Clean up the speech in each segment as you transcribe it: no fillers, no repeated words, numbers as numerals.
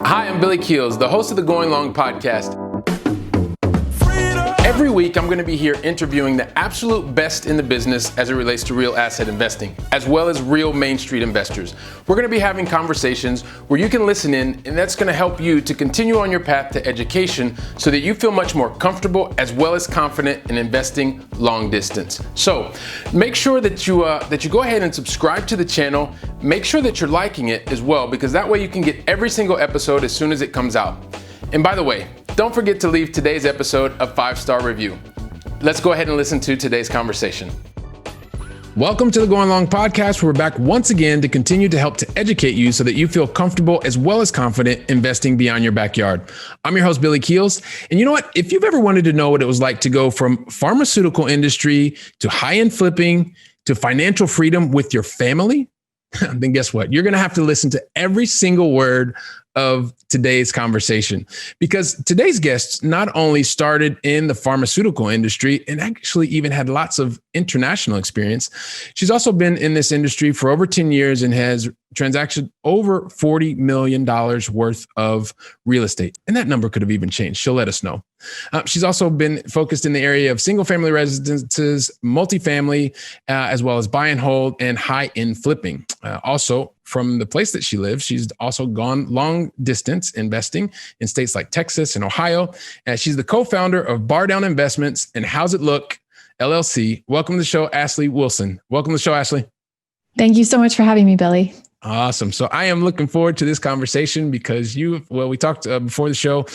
Hi, I'm Billy Keels, the host of the Going Long podcast. Every week, I'm going to be here interviewing the absolute best in the business as it relates to real asset investing, as well as real Main Street investors. We're going to be having conversations where you can listen in, and that's going to help you to continue on your path to education so that you feel much more comfortable as well as confident in investing long distance. So make sure that you go ahead and subscribe to the channel. Make sure that you're liking it as well, because that way you can get every single episode as soon as it comes out. And by the way, don't forget to leave today's episode a 5-star review. Let's go ahead and listen to today's conversation. Welcome to the Going Long podcast. We're back once again to continue to help to educate you so that you feel comfortable as well as confident investing beyond your backyard. I'm your host, Billy Keels. And you know what? If you've ever wanted to know what it was like to go from pharmaceutical industry to high-end flipping to financial freedom with your family, then guess what? You're going to have to listen to every single word of today's conversation, because today's guest not only started in the pharmaceutical industry and actually even had lots of international experience, she's also been in this industry for over 10 years and has transacted over $40 million worth of real estate. And that number could have even changed. She'll let us know. She's also been focused in the area of single family residences, multifamily, as well as buy and hold and high-end flipping. Also, from the place that she lives, she's also gone long distance investing in states like Texas and Ohio. She's the co-founder of Bar Down Investments and How's It Look, LLC. Welcome to the show, Asley Wilson. Welcome to the show, Asley. Thank you so much for having me, Billy. Awesome. So I am looking forward to this conversation because we talked before the show,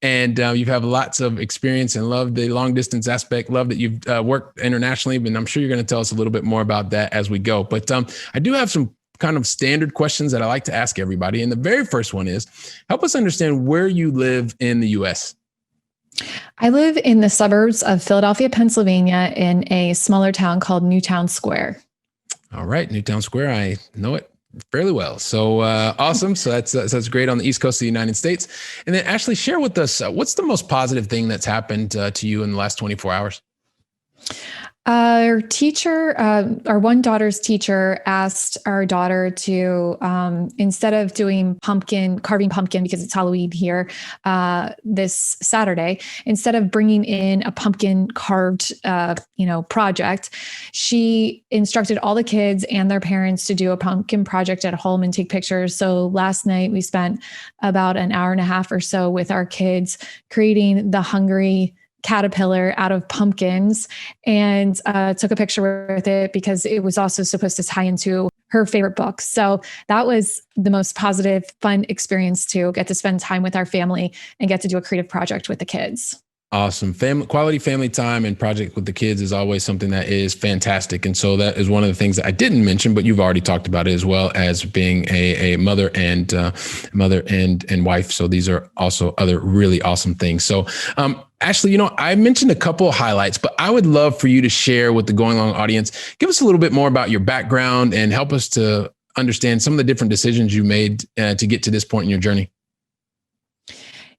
and you have lots of experience and love the long distance aspect. Love that you've worked internationally, but I'm sure you're going to tell us a little bit more about that as we go. But I do have some kind of standard questions that I like to ask everybody. And the very first one is, help us understand where you live in the U.S. I live in the suburbs of Philadelphia, Pennsylvania, in a smaller town called Newtown Square. All right. Newtown Square. I know it fairly well. So awesome. So that's great on the East Coast of the United States. And then Asley, share with us, what's the most positive thing that's happened to you in the last 24 hours? Our teacher, our one daughter's teacher asked our daughter to, instead of doing carving pumpkin because it's Halloween here, this Saturday, instead of bringing in a pumpkin carved, project, she instructed all the kids and their parents to do a pumpkin project at home and take pictures. So last night we spent about an hour and a half or so with our kids creating the hungry caterpillar out of pumpkins, and took a picture with it because it was also supposed to tie into her favorite book. So that was the most positive, fun experience to get to spend time with our family and get to do a creative project with the kids. Awesome. Quality family time and project with the kids is always something that is fantastic. And so that is one of the things that I didn't mention, but you've already talked about it as well as being a mother and wife. So these are also other really awesome things. So, Asley, I mentioned a couple of highlights, but I would love for you to share with the Going Long audience. Give us a little bit more about your background and help us to understand some of the different decisions you made to get to this point in your journey.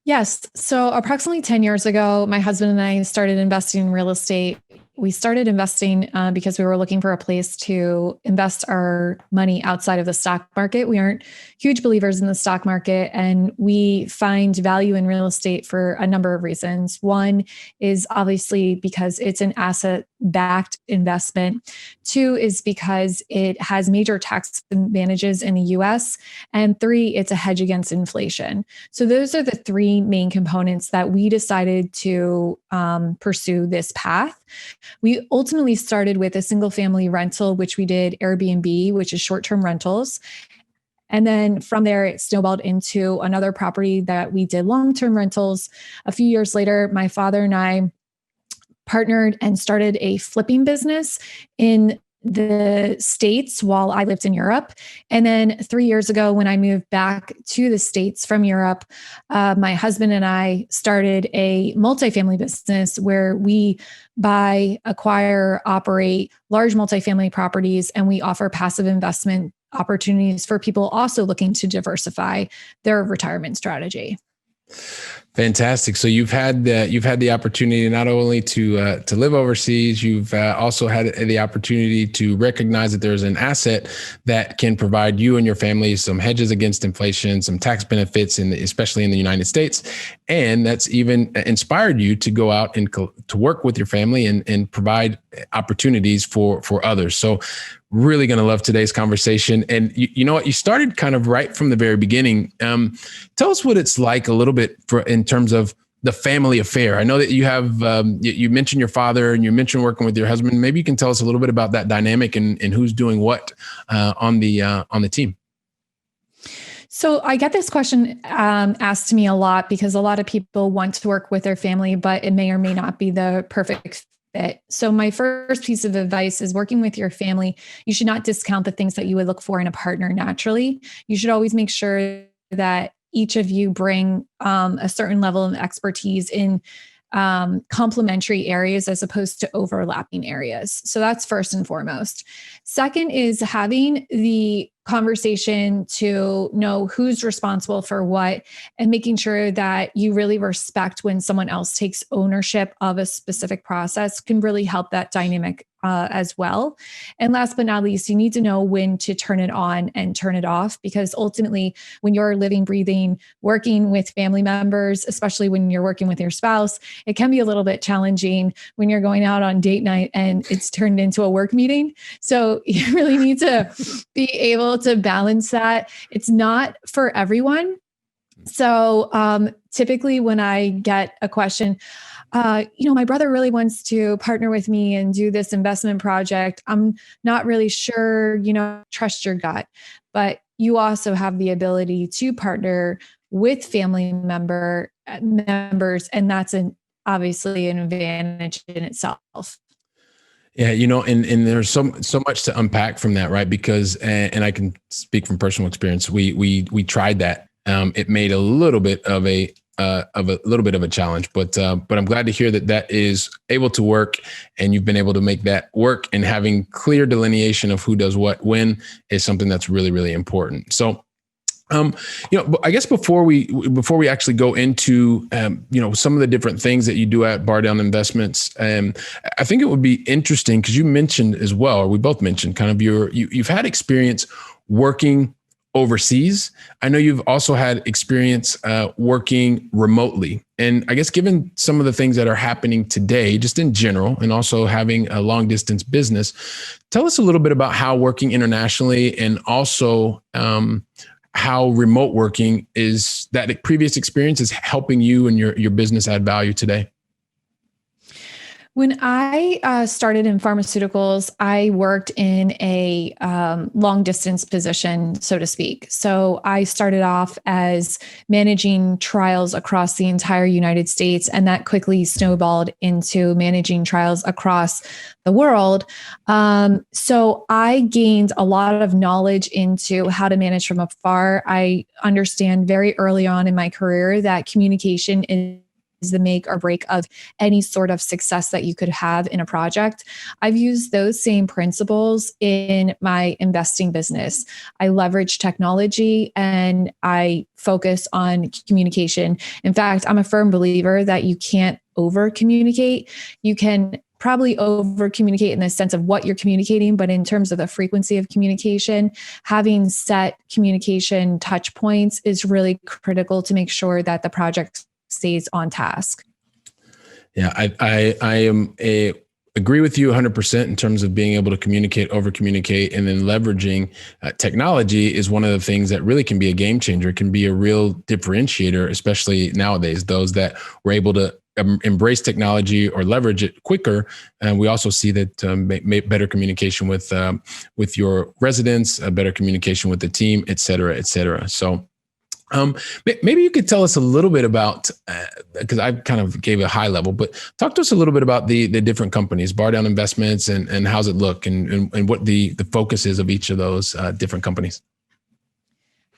Yes. So approximately 10 years ago, my husband and I started investing in real estate. We started investing because we were looking for a place to invest our money outside of the stock market. We aren't huge believers in the stock market, and we find value in real estate for a number of reasons. One is obviously because it's an asset-backed investment. Two is because it has major tax advantages in the US. And three, it's a hedge against inflation. So those are the three main components that we decided to pursue this path. We ultimately started with a single family rental, which we did Airbnb, which is short-term rentals. And then from there, it snowballed into another property that we did long-term rentals. A few years later, my father and I partnered and started a flipping business in the States while I lived in Europe. And then 3 years ago, when I moved back to the States from Europe, my husband and I started a multifamily business where we buy, acquire, operate large multifamily properties, and we offer passive investment opportunities for people also looking to diversify their retirement strategy. Fantastic. So you've had the opportunity not only to live overseas, you've also had the opportunity to recognize that there's an asset that can provide you and your family some hedges against inflation, some tax benefits, especially in the United States, and that's even inspired you to go out and to work with your family and provide opportunities for others. So really going to love today's conversation. And you know what? You started kind of right from the very beginning. Tell us what it's like a little bit in terms of the family affair. I know that you have, you mentioned your father and you mentioned working with your husband. Maybe you can tell us a little bit about that dynamic and who's doing what on the team. So I get this question asked to me a lot because a lot of people want to work with their family, but it may or may not be the perfect fit. So my first piece of advice is working with your family. You should not discount the things that you would look for in a partner naturally. You should always make sure that each of you bring a certain level of expertise in complementary areas as opposed to overlapping areas. So that's first and foremost. Second is having the conversation to know who's responsible for what and making sure that you really respect when someone else takes ownership of a specific process can really help that dynamic as well. And last but not least, you need to know when to turn it on and turn it off, because ultimately when you're living, breathing, working with family members, especially when you're working with your spouse, it can be a little bit challenging when you're going out on date night and it's turned into a work meeting. So you really need to be able to balance that. It's not for everyone. So typically when I get a question, my brother really wants to partner with me and do this investment project. I'm not really sure, trust your gut, but you also have the ability to partner with family members. And that's obviously an advantage in itself. Yeah, and there's so much to unpack from that, right? Because, and I can speak from personal experience. We tried that. It made a little bit of a challenge, but I'm glad to hear that is able to work, and you've been able to make that work. And having clear delineation of who does what when is something that's really, really important. So. I guess before we actually go into, some of the different things that you do at Bar Down Investments, I think it would be interesting because you mentioned as well, or we both mentioned kind of you've had experience working overseas. I know you've also had experience working remotely. And I guess given some of the things that are happening today, just in general, and also having a long distance business, tell us a little bit about how working internationally and also, how remote working is that previous experience is helping you and your business add value today. When I started in pharmaceuticals, I worked in a long distance position, so to speak. So I started off as managing trials across the entire United States, and that quickly snowballed into managing trials across the world. So I gained a lot of knowledge into how to manage from afar. I understand very early on in my career that communication is the make or break of any sort of success that you could have in a project. I've used those same principles in my investing business. I leverage technology and I focus on communication. In fact, I'm a firm believer that you can't over communicate. You can probably over communicate in the sense of what you're communicating, but in terms of the frequency of communication, having set communication touch points is really critical to make sure that the project stays on task. Yeah, I agree with you 100% in terms of being able to communicate, over communicate, and then leveraging technology is one of the things that really can be a game changer. It can be a real differentiator, especially nowadays, those that were able to embrace technology or leverage it quicker. And we also see that better communication with your residents, better communication with the team, et cetera, et cetera. So maybe you could tell us a little bit about, because I kind of gave a high level, but talk to us a little bit about the different companies, Bar Down Investments, and how's it look and what the focus is of each of those different companies.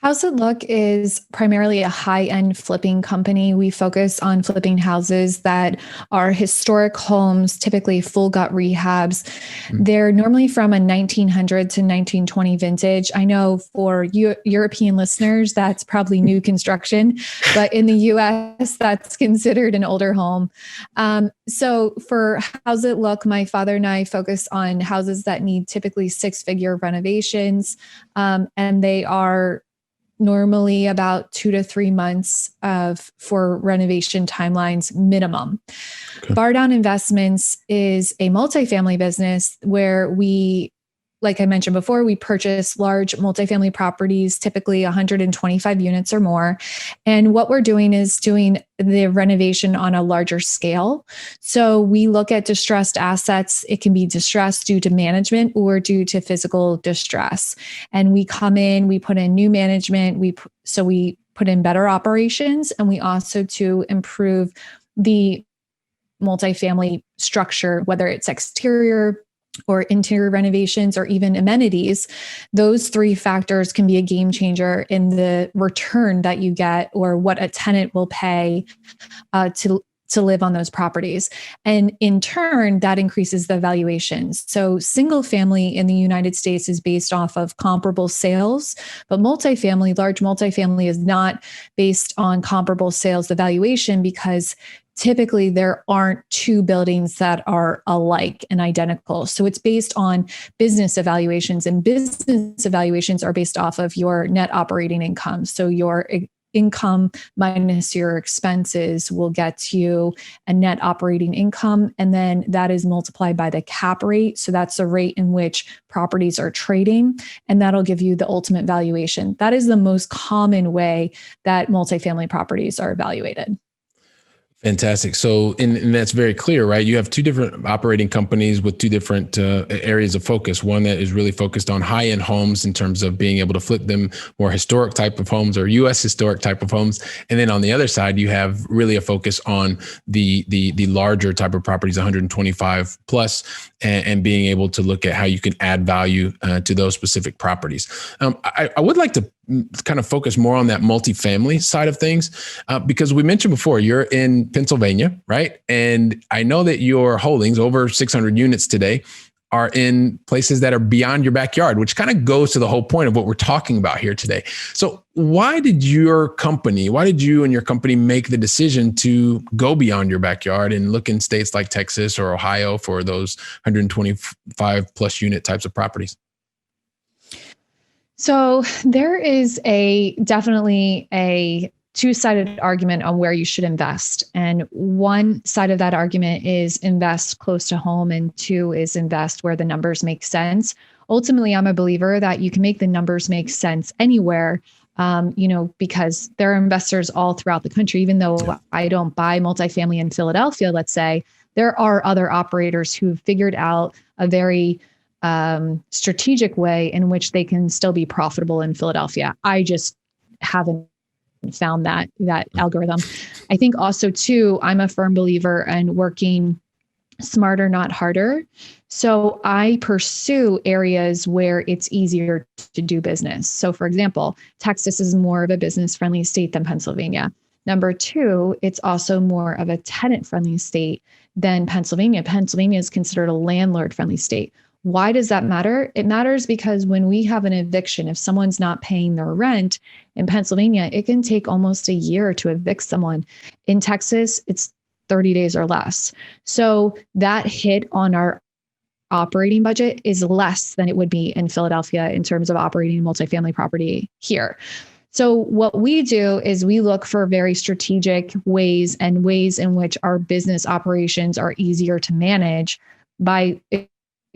How's It Look is primarily a high-end flipping company. We focus on flipping houses that are historic homes, typically full gut rehabs. They're normally from a 1900 to 1920 vintage. I know for European listeners, that's probably new construction, but in the US, that's considered an older home. So for How's It Look, my father and I focus on houses that need typically six-figure renovations, and they are normally about 2 to 3 months for renovation timelines minimum. Okay. Bar Down Investments is a multifamily business where we, like I mentioned before, we purchase large multifamily properties, typically 125 units or more. And what we're doing is doing the renovation on a larger scale. So we look at distressed assets. It can be distressed due to management or due to physical distress. And we come in, we put in new management. We put in better operations, and we also to improve the multifamily structure, whether it's exterior or interior renovations or even amenities. Those three factors can be a game changer in the return that you get or what a tenant will pay to live on those properties. And in turn, that increases the valuations. So single family in the United States is based off of comparable sales, but multifamily, large multifamily is not based on comparable sales, the valuation, because typically there aren't two buildings that are alike and identical. So it's based on business evaluations, and business evaluations are based off of your net operating income. So your income minus your expenses will get you a net operating income. And then that is multiplied by the cap rate. So that's the rate in which properties are trading. And that'll give you the ultimate valuation. That is the most common way that multifamily properties are evaluated. Fantastic. So, and that's very clear, right? You have two different operating companies with two different areas of focus. One that is really focused on high-end homes in terms of being able to flip them, more historic type of homes or U.S. historic type of homes. And then on the other side, you have really a focus on the larger type of properties, 125 plus, and being able to look at how you can add value to those specific properties. I would like to kind of focus more on that multifamily side of things, because we mentioned before, you're in Pennsylvania, right? And I know that your holdings, over 600 units today, are in places that are beyond your backyard, which kind of goes to the whole point of what we're talking about here today. So why did you and your company make the decision to go beyond your backyard and look in states like Texas or Ohio for those 125 plus unit types of properties? So there is definitely a two-sided argument on where you should invest. And one side of that argument is invest close to home, and two is invest where the numbers make sense. Ultimately, I'm a believer that you can make the numbers make sense anywhere, because there are investors all throughout the country. Even though I don't buy multifamily in Philadelphia, let's say, there are other operators who've figured out a very strategic way in which they can still be profitable in Philadelphia. I just haven't found that algorithm. I think also too, I'm a firm believer in working smarter, not harder. So I pursue areas where it's easier to do business. So for example, Texas is more of a business-friendly state than Pennsylvania. Number two, it's also more of a tenant-friendly state than Pennsylvania. Pennsylvania is considered a landlord-friendly state. Why does that matter? It matters because when we have an eviction, if someone's not paying their rent in Pennsylvania, it can take almost a year to evict someone. In Texas, it's 30 days or less. So that hit on our operating budget is less than it would be in Philadelphia in terms of operating multifamily property here. So what we do is we look for very strategic ways and ways in which our business operations are easier to manage by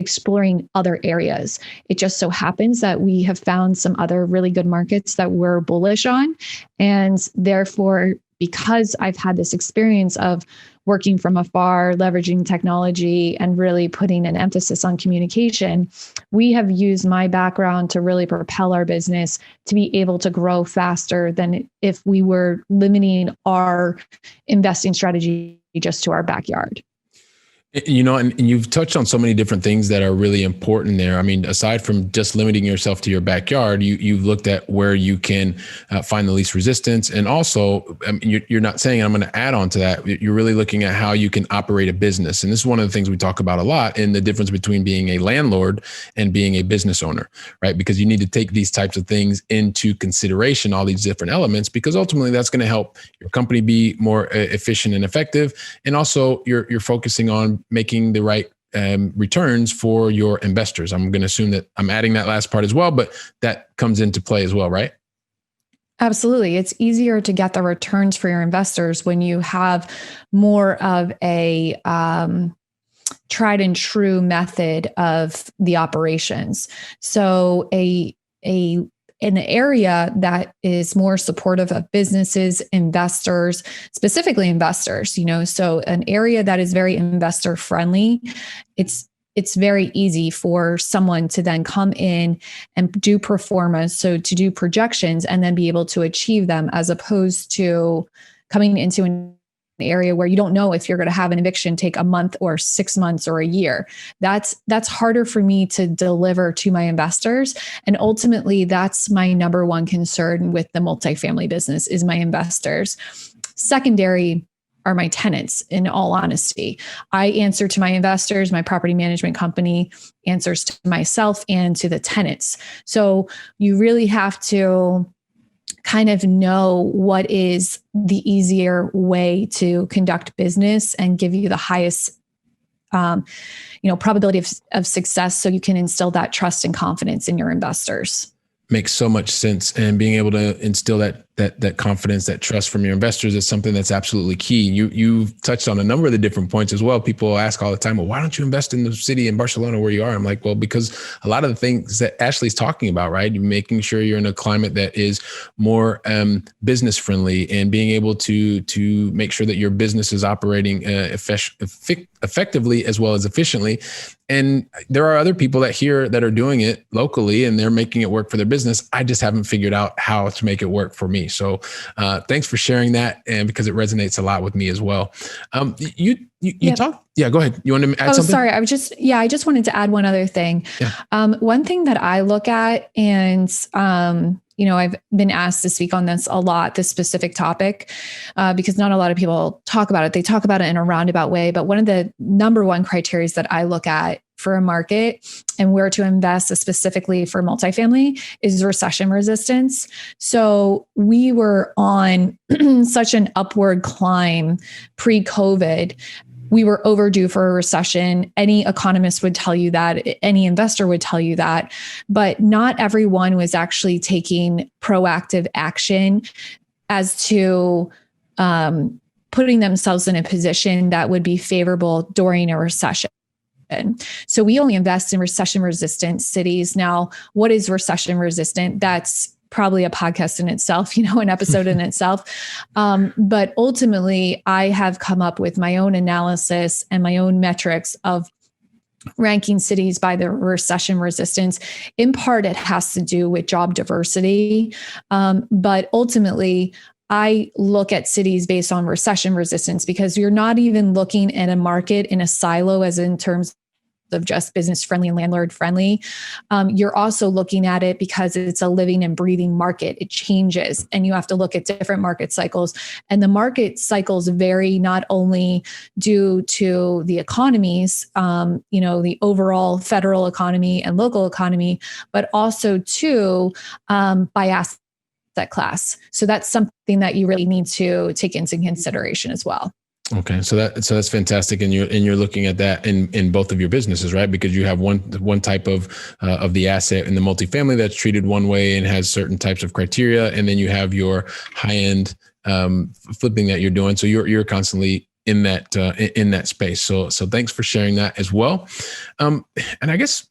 exploring other areas. It just so happens that we have found some other really good markets that we're bullish on. And therefore, because I've had this experience of working from afar, leveraging technology, and really putting an emphasis on communication, we have used my background to really propel our business to be able to grow faster than if we were limiting our investing strategy just to our backyard. And you've touched on so many different things that are really important there. I mean, aside from just limiting yourself to your backyard, you've looked at where you can find the least resistance. And also, I mean, you're not saying, I'm going to add on to that, you're really looking at how you can operate a business. And this is one of the things we talk about a lot, in the difference between being a landlord and being a business owner, right? Because you need to take these types of things into consideration, all these different elements, because ultimately that's going to help your company be more efficient and effective. And also you're focusing on making the right returns for your investors. I'm going to assume that I'm adding that last part as well, but that comes into play as well, right? Absolutely. It's easier to get the returns for your investors when you have more of a tried and true method of the operations. So an area that is more supportive of businesses, investors, specifically investors, so an area that is very investor friendly, it's very easy for someone to then come in and do pro forma, so to do projections and then be able to achieve them, as opposed to coming into an area where you don't know if you're going to have an eviction take a month or 6 months or a year. That's harder for me to deliver to my investors. And ultimately, that's my number one concern with the multifamily business, is my investors. Secondary are my tenants, in all honesty. I answer to my investors. My property management company answers to myself and to the tenants. So you really have to kind of know what is the easier way to conduct business and give you the highest probability of success, so you can instill that trust and confidence in your investors. Makes so much sense. And being able to instill that confidence, that trust from your investors is something that's absolutely key. You've touched on a number of the different points as well. People ask all the time, well, why don't you invest in the city in Barcelona where you are? I'm like, well, because a lot of the things that Asley's talking about, right? You're making sure you're in a climate that is more business friendly, and being able to make sure that your business is operating effectively as well as efficiently. And there are other people that are doing it locally, and they're making it work for their business. I just haven't figured out how to make it work for me. So thanks for sharing that, and because it resonates a lot with me as well. You talk. Yeah, go ahead. You want to add something? Sorry. I just wanted to add one other thing. Yeah. One thing that I look at, and I've been asked to speak on this a lot, this specific topic, because not a lot of people talk about it. They talk about it in a roundabout way. But one of the number one criteria that I look at for a market and where to invest, specifically for multifamily, is recession resistance. So we were on such an upward climb pre-COVID. We were overdue for a recession. Any economist would tell you that, any investor would tell you that, but not everyone was actually taking proactive action as to putting themselves in a position that would be favorable during a recession. So we only invest in recession resistant cities. Now, what is recession resistant? That's probably a podcast in itself, an episode in itself. But ultimately, I have come up with my own analysis and my own metrics of ranking cities by their recession resistance. In part, it has to do with job diversity. But ultimately, I look at cities based on recession resistance, because you're not even looking at a market in a silo, as in terms of just business friendly and landlord friendly. You're also looking at it because it's a living and breathing market. It changes, and you have to look at different market cycles. And the market cycles vary not only due to the economies, the overall federal economy and local economy, but also too by asset class. So that's something that you really need to take into consideration as well. Okay, so that's fantastic, and you're looking at that in both of your businesses, right? Because you have one type of the asset in the multifamily that's treated one way and has certain types of criteria, and then you have your high end flipping that you're doing. So you're constantly in that space. So thanks for sharing that as well. And I guess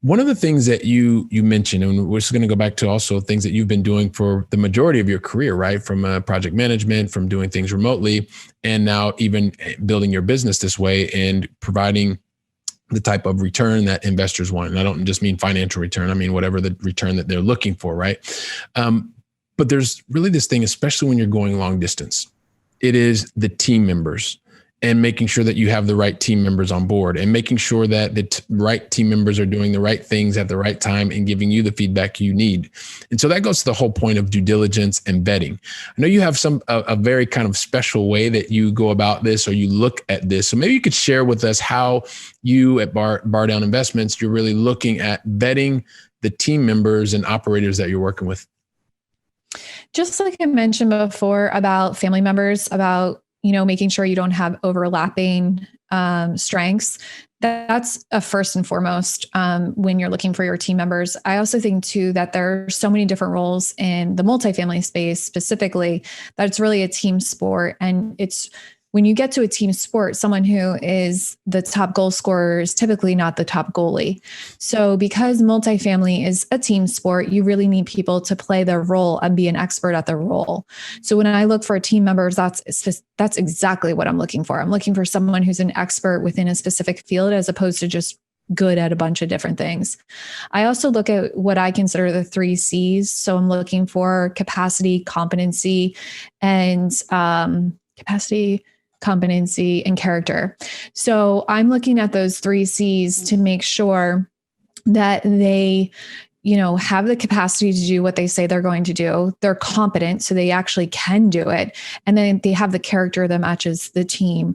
one of the things that you mentioned, and we're just going to go back to also things that you've been doing for the majority of your career, right? From project management, from doing things remotely, and now even building your business this way and providing the type of return that investors want. And I don't just mean financial return. I mean, whatever the return that they're looking for, right? But there's really this thing, especially when you're going long distance, it is the team members. and making sure that you have the right team members on board and making sure that the right team members are doing the right things at the right time and giving you the feedback you need. And so that goes to the whole point of due diligence and vetting. I know you have a very kind of special way that you go about this or you look at this. So maybe you could share with us how you at Bar Down Investments, you're really looking at vetting the team members and operators that you're working with. Just like I mentioned before about family members, about making sure you don't have overlapping strengths. That's a first and foremost when you're looking for your team members. I also think too that there are so many different roles in the multifamily space specifically that it's really a team sport. And it's when you get to a team sport, someone who is the top goal scorer is typically not the top goalie. So because multifamily is a team sport, you really need people to play their role and be an expert at their role. So when I look for team members, that's exactly what I'm looking for. I'm looking for someone who's an expert within a specific field as opposed to just good at a bunch of different things. I also look at what I consider the 3 C's. So I'm looking for capacity, competency, and competency, and character. So I'm looking at those 3 C's to make sure that they, have the capacity to do what they say they're going to do. They're competent, so they actually can do it. And then they have the character that matches the team.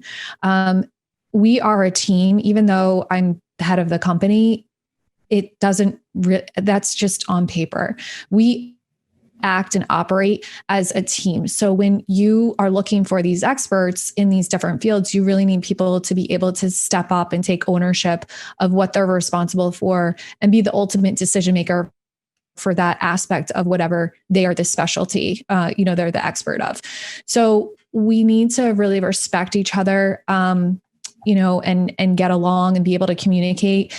We are a team, even though I'm the head of the company, that's just on paper. We act and operate as a team. So when you are looking for these experts in these different fields, you really need people to be able to step up and take ownership of what they're responsible for and be the ultimate decision maker for that aspect of whatever they are the specialty, they're the expert of. So we need to really respect each other, and get along and be able to communicate.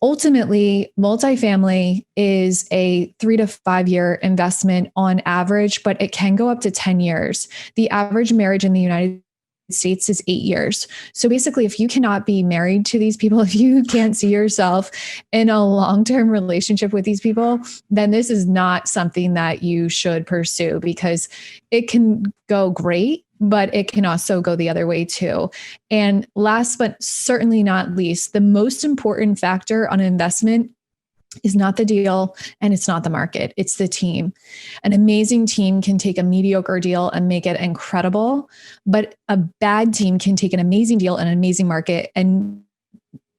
Ultimately, multifamily is a 3 to 5 year investment on average, but it can go up to 10 years. The average marriage in the United States is 8 years. So basically, if you cannot be married to these people, if you can't see yourself in a long-term relationship with these people, then this is not something that you should pursue because it can go great, but it can also go the other way too. And last but certainly not least, the most important factor on an investment is not the deal and it's not the market, it's the team. An amazing team can take a mediocre deal and make it incredible, but a bad team can take an amazing deal and an amazing market and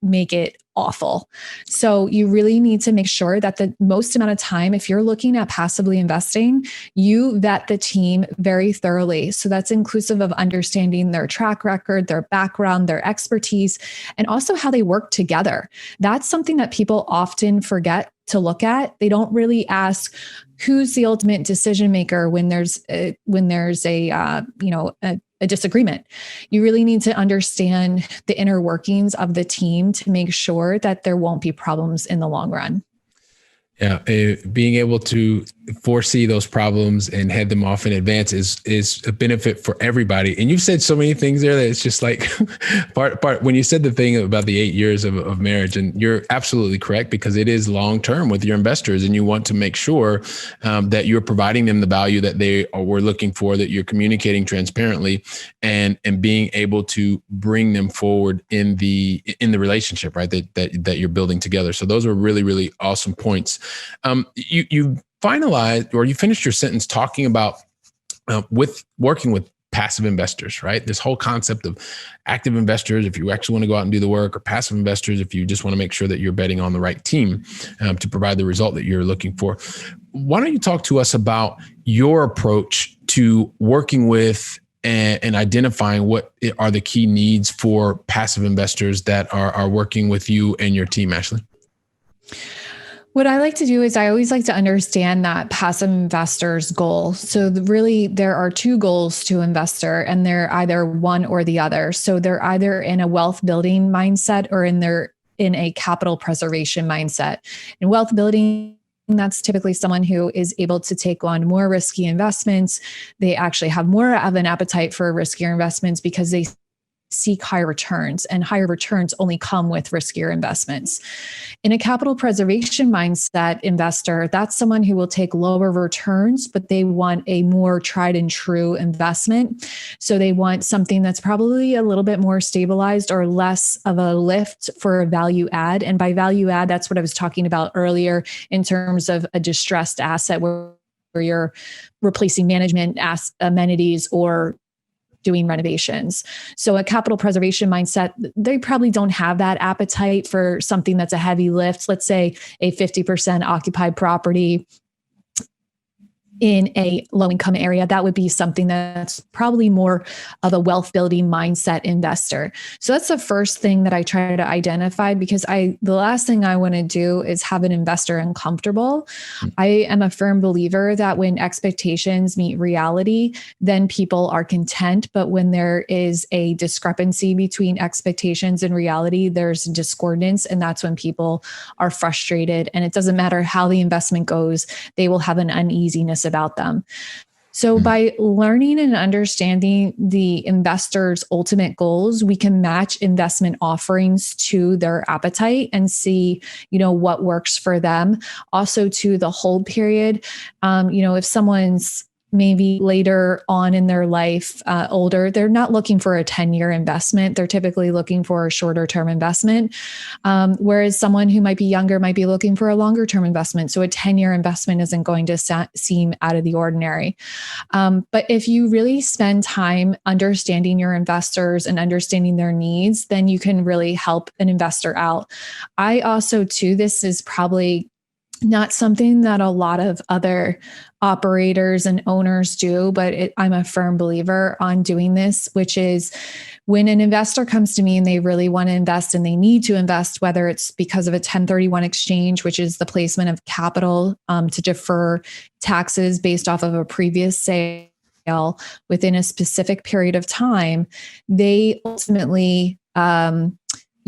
make it awful. So you really need to make sure that the most amount of time, if you're looking at passively investing, you vet the team very thoroughly. So that's inclusive of understanding their track record, their background, their expertise, and also how they work together. That's something that people often forget to look at. They don't really ask who's the ultimate decision maker when there's a disagreement. You really need to understand the inner workings of the team to make sure that there won't be problems in the long run. Yeah, being able to foresee those problems and head them off in advance is a benefit for everybody. And you've said so many things there that it's just like part. When you said the thing about the 8 years of marriage, and you're absolutely correct because it is long term with your investors, and you want to make sure that you're providing them the value that they were looking for, that you're communicating transparently, and being able to bring them forward in the relationship, right? That you're building together. So those are really, really awesome points. You finalized, or you finished your sentence talking about with working with passive investors, right? This whole concept of active investors, if you actually want to go out and do the work, or passive investors, if you just want to make sure that you're betting on the right team to provide the result that you're looking for. Why don't you talk to us about your approach to working with and identifying what are the key needs for passive investors that are working with you and your team, Asley? What I like to do is I always like to understand that passive investor's goal. So really there are 2 goals to investor, and they're either one or the other. So they're either in a wealth building mindset or in a capital preservation mindset. In wealth building, that's typically someone who is able to take on more risky investments. They actually have more of an appetite for riskier investments because they seek higher returns, and higher returns only come with riskier investments. In a capital preservation mindset investor, that's someone who will take lower returns, but they want a more tried and true investment. So they want something that's probably a little bit more stabilized or less of a lift for a value add. And by value add, that's what I was talking about earlier in terms of a distressed asset where you're replacing management amenities or doing renovations. So a capital preservation mindset, they probably don't have that appetite for something that's a heavy lift. Let's say a 50% occupied property in a low-income area. That would be something that's probably more of a wealth-building mindset investor. So that's the first thing that I try to identify, because the last thing I want to do is have an investor uncomfortable. I am a firm believer that when expectations meet reality, then people are content. But when there is a discrepancy between expectations and reality, there's discordance, and that's when people are frustrated. And it doesn't matter how the investment goes, they will have an uneasiness about them. So by learning and understanding the investor's ultimate goals, we can match investment offerings to their appetite and see, what works for them. Also to the hold period. If someone's maybe later on in their life, older, they're not looking for a 10-year investment. They're typically looking for a shorter term investment. Whereas someone who might be younger might be looking for a longer term investment. So a 10-year investment isn't going to seem out of the ordinary. But if you really spend time understanding your investors and understanding their needs, then you can really help an investor out. I also, too, this is probably not something that a lot of other operators and owners do, but I'm a firm believer on doing this, which is when an investor comes to me and they really want to invest and they need to invest, whether it's because of a 1031 exchange, which is the placement of capital to defer taxes based off of a previous sale within a specific period of time, they ultimately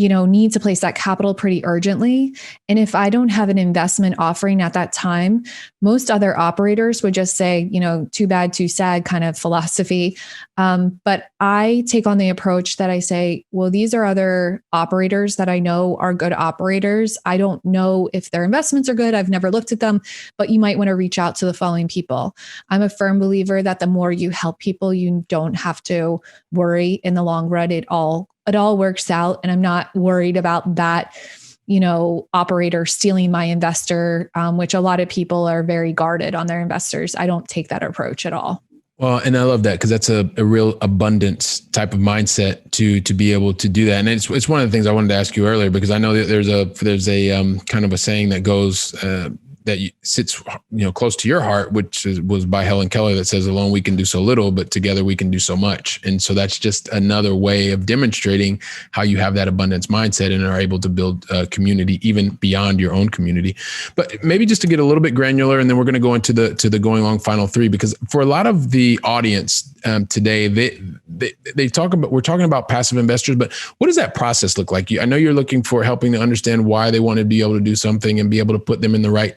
need to place that capital pretty urgently. And if I don't have an investment offering at that time, most other operators would just say, too bad, too sad kind of philosophy. But I take on the approach that I say, well, these are other operators that I know are good operators. I don't know if their investments are good. I've never looked at them, but you might want to reach out to the following people. I'm a firm believer that the more you help people, you don't have to worry in the long run. It all works out. And I'm not worried about that, operator stealing my investor, which a lot of people are very guarded on their investors. I don't take that approach at all. Well, and I love that because that's a real abundance type of mindset to be able to do that. And it's one of the things I wanted to ask you earlier, because I know that there's a kind of a saying that goes, that sits, close to your heart, which was by Helen Keller, that says, alone we can do so little, but together we can do so much. And so that's just another way of demonstrating how you have that abundance mindset and are able to build a community even beyond your own community. But maybe just to get a little bit granular, and then we're going to go into the going long final three, because for a lot of the audience today, we're talking about passive investors, but what does that process look like? I know you're looking for helping to understand why they want to be able to do something and be able to put them in the right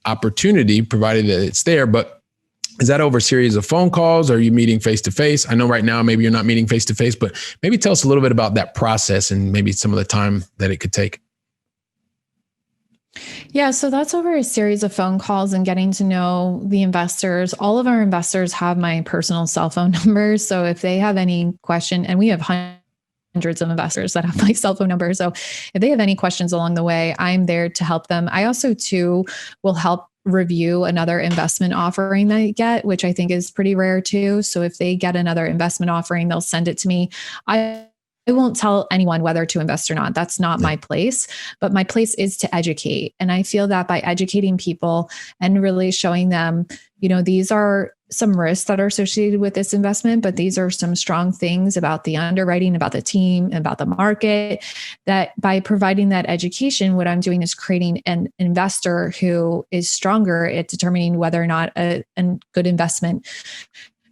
opportunity, provided that it's there. But is that over a series of phone calls? Are you meeting face to face? I know right now maybe you're not meeting face to face, but maybe tell us a little bit about that process and maybe some of the time that it could take. Yeah, so that's over a series of phone calls and getting to know the investors. All of our investors have my personal cell phone numbers. So if they have any question, and we have hundreds of investors that have my cell phone number. So if they have any questions along the way, I'm there to help them. I also too will help review another investment offering they get, which I think is pretty rare too. So if they get another investment offering, they'll send it to me. I won't tell anyone whether to invest or not. That's not my place, but my place is to educate. And I feel that by educating people and really showing them, these are some risks that are associated with this investment, but these are some strong things about the underwriting, about the team, about the market, that by providing that education, what I'm doing is creating an investor who is stronger at determining whether or not a good investment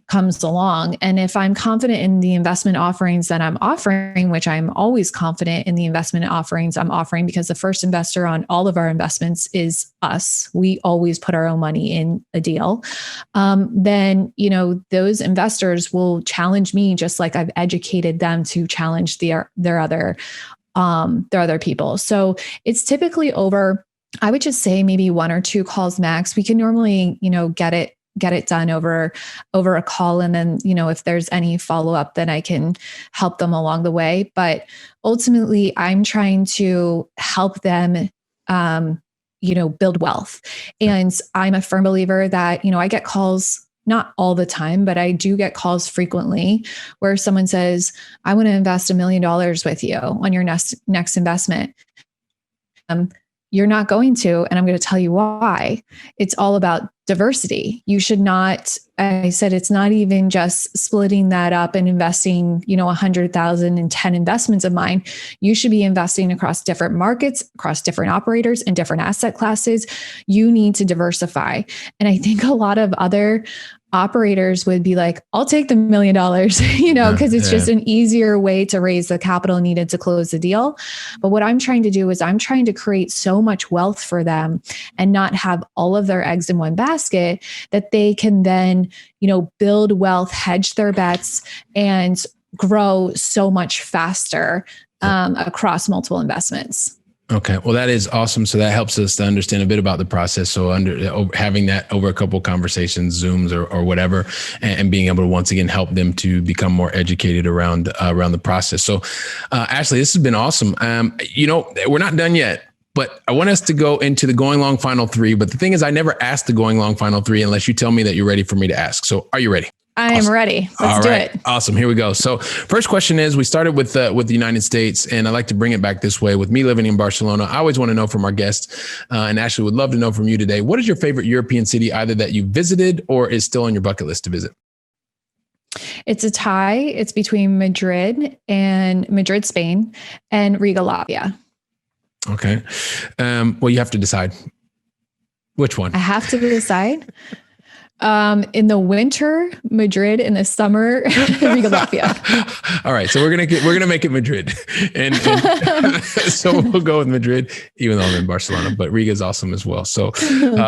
comes along. And if I'm confident in the investment offerings that I'm offering, which I'm always confident in the investment offerings I'm offering, because the first investor on all of our investments is us. We always put our own money in a deal. Then, those investors will challenge me just like I've educated them to challenge their other people. So it's typically over, I would just say maybe 1 or 2 calls max. We can normally, get it done over a call. And then, if there's any follow-up, then I can help them along the way. But ultimately, I'm trying to help them, build wealth. And I'm a firm believer that, I get calls, not all the time, but I do get calls frequently where someone says, I want to invest $1 million with you on your next investment. You're not going to, and I'm going to tell you why. It's all about diversity. You should not, I said, it's not even just splitting that up and investing, 100,000 in 10 investments of mine. You should be investing across different markets, across different operators and different asset classes. You need to diversify. And I think a lot of other operators would be like, I'll take the $1 million, because it's just an easier way to raise the capital needed to close the deal. But what I'm trying to do is I'm trying to create so much wealth for them and not have all of their eggs in one basket, that they can then, build wealth, hedge their bets, and grow so much faster across multiple investments. Okay. Well, that is awesome. So that helps us to understand a bit about the process. So having that over a couple of conversations, Zooms or whatever, and being able to once again help them to become more educated around the process. So Asley, this has been awesome. We're not done yet, but I want us to go into the going long final 3. But the thing is, I never asked the going long final 3 unless you tell me that you're ready for me to ask. So are you ready? I am ready. Let's do it. Awesome. Here we go. So first question is, we started with the United States, and I like to bring it back this way. With me living in Barcelona, I always want to know from our guests, and Asley would love to know from you today, what is your favorite European city, either that you visited or is still on your bucket list to visit? It's a tie. It's between Madrid, Spain, and Riga, Latvia. Okay. Well, you have to decide. Which one? I have to decide. In the winter, Madrid. In the summer, Riga, Latvia. All right, so we're gonna make it Madrid, and so we'll go with Madrid, even though I'm in Barcelona. But Riga is awesome as well. So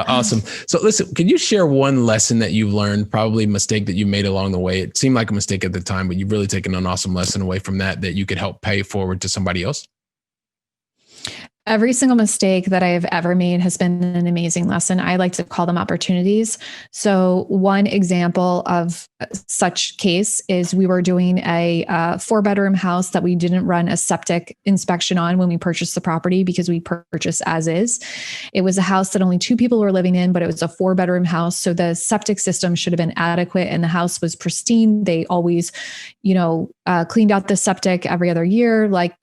awesome. So listen, can you share one lesson that you've learned, probably a mistake that you made along the way? It seemed like a mistake at the time, but you've really taken an awesome lesson away from that you could help pay forward to somebody else. Every single mistake that I have ever made has been an amazing lesson. I like to call them opportunities. So one example of such case is we were doing a 4-bedroom house that we didn't run a septic inspection on when we purchased the property, because we purchased as is. It was a house that only 2 people were living in, but it was a 4-bedroom house. So the septic system should have been adequate and the house was pristine. They always, cleaned out the septic every other year, like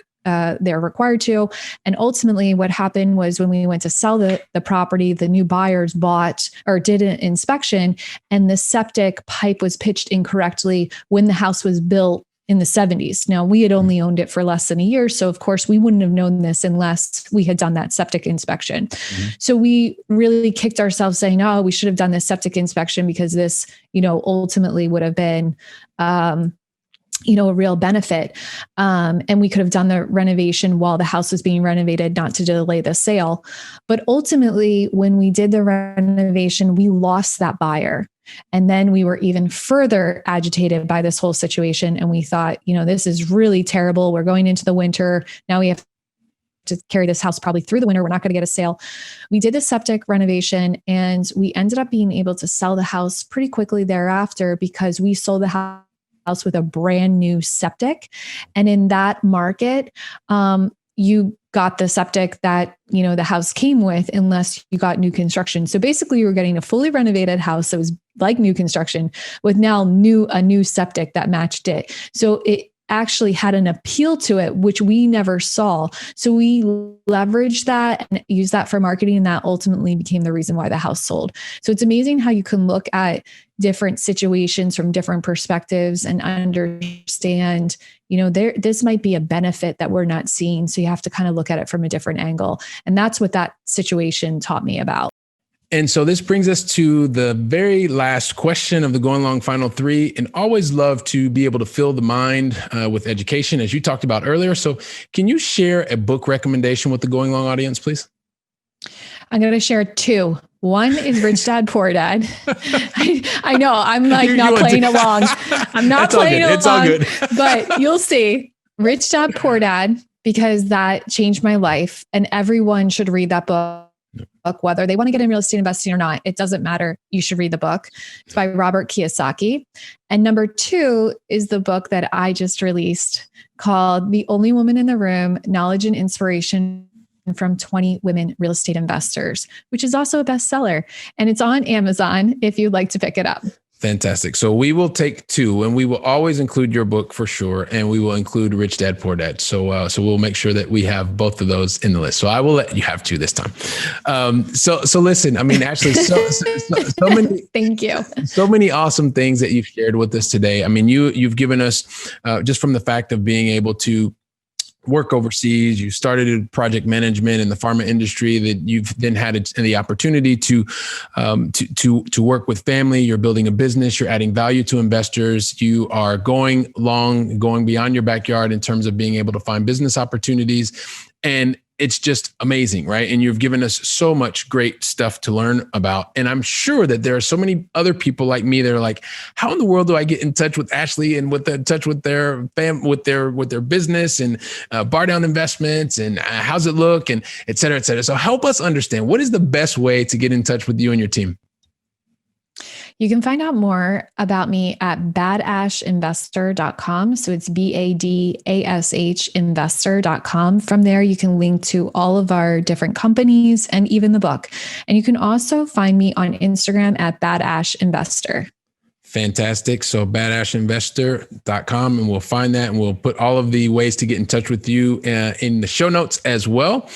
they're required to. And ultimately what happened was when we went to sell the property, the new buyers bought or did an inspection, and the septic pipe was pitched incorrectly when the house was built in the 70s. Now, we had only owned it for less than a year. So of course we wouldn't have known this unless we had done that septic inspection. Mm-hmm. So we really kicked ourselves saying, oh, we should have done this septic inspection, because this, ultimately would have been, a real benefit. And we could have done the renovation while the house was being renovated, not to delay the sale. But ultimately, when we did the renovation, we lost that buyer. And then we were even further agitated by this whole situation. And we thought, this is really terrible. We're going into the winter. Now we have to carry this house probably through the winter. We're not going to get a sale. We did the septic renovation, and we ended up being able to sell the house pretty quickly thereafter, because we sold the house with a brand new septic. And in that market, you got the septic that, the house came with, unless you got new construction. So basically you were getting a fully renovated house that was like new construction with now a new septic that matched it. So it actually had an appeal to it, which we never saw. So we leveraged that and used that for marketing. And that ultimately became the reason why the house sold. So it's amazing how you can look at different situations from different perspectives and understand, this might be a benefit that we're not seeing. So you have to kind of look at it from a different angle. And that's what that situation taught me about. And so this brings us to the very last question of the Going Long Final Three, and always love to be able to fill the mind with education, as you talked about earlier. So can you share a book recommendation with the Going Long audience, please? I'm going to share two. One is Rich Dad, Poor Dad. I know I'm like not playing along. I'm not playing along, it's all good. But you'll see Rich Dad, Poor Dad, because that changed my life, and everyone should read that book. Whether they want to get in real estate investing or not, it doesn't matter. You should read the book. It's by Robert Kiyosaki. And number two is the book that I just released called The Only Woman in the Room, Knowledge and Inspiration from 20 Women Real Estate Investors, which is also a bestseller. And it's on Amazon if you'd like to pick it up. Fantastic. So we will take two, and we will always include your book for sure. And we will include Rich Dad, Poor Dad. So we'll make sure that we have both of those in the list. So I will let you have two this time. So listen, I mean, actually, so many, thank you. So many awesome things that you've shared with us today. I mean, you've given us just from the fact of being able to work overseas. You started in project management in the pharma industry, that you've then had the opportunity to work with family. You're building a business. You're adding value to investors. You are going beyond your backyard in terms of being able to find business opportunities. And it's just amazing, right? And you've given us so much great stuff to learn about. And I'm sure that there are so many other people like me that are like, how in the world do I get in touch with Asley and in touch with their with their business and bar down investments and how's it look and et cetera, et cetera. So help us understand, what is the best way to get in touch with you and your team? You can find out more about me at badashinvestor.com. So it's BADASH investor.com. From there, you can link to all of our different companies and even the book. And you can also find me on Instagram at badashinvestor. Fantastic. So badashinvestor.com, and we'll find that, and we'll put all of the ways to get in touch with you in the show notes as well.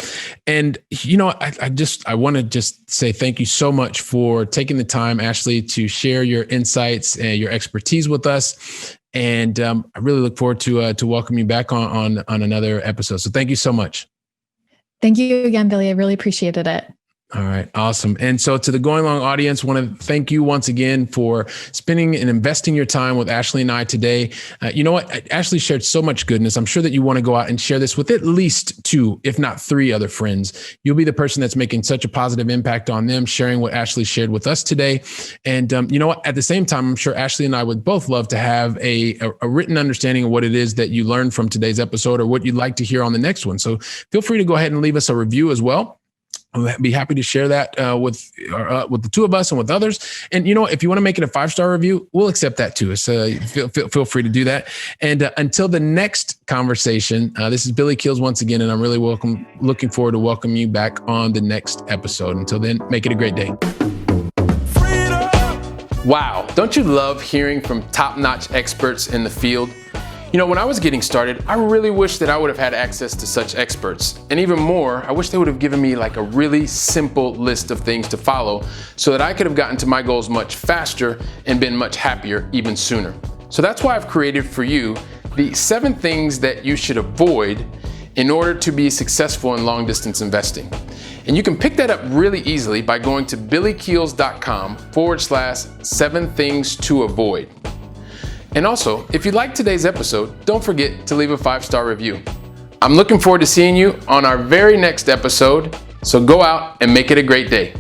And, you know, I want to just say thank you so much for taking the time, Asley, to share your insights and your expertise with us. And I really look forward to welcome you back on another episode. So thank you so much. Thank you again, Billy. I really appreciated it. All right. Awesome. And so to the Going Long audience, want to thank you once again for spending and investing your time with Asley and I today. You know what? Asley shared so much goodness. I'm sure that you want to go out and share this with at least 2, if not 3 other friends. You'll be the person that's making such a positive impact on them, sharing what Asley shared with us today. And you know what? At the same time, I'm sure Asley and I would both love to have a written understanding of what it is that you learned from today's episode or what you'd like to hear on the next one. So feel free to go ahead and leave us a review as well. I'll be happy to share that with the two of us and with others. And you know, if you want to make it a 5-star review, we'll accept that too. So feel free to do that. And until the next conversation, this is Billy Keels once again, and I'm really looking forward to welcoming you back on the next episode. Until then, make it a great day. Wow, don't you love hearing from top-notch experts in the field? You know, when I was getting started, I really wish that I would have had access to such experts. And even more, I wish they would have given me like a really simple list of things to follow so that I could have gotten to my goals much faster and been much happier even sooner. So that's why I've created for you the 7 things that you should avoid in order to be successful in long distance investing. And you can pick that up really easily by going to billykeels.com/7 things to avoid. And also, if you liked today's episode, don't forget to leave a 5-star review. I'm looking forward to seeing you on our very next episode, so go out and make it a great day.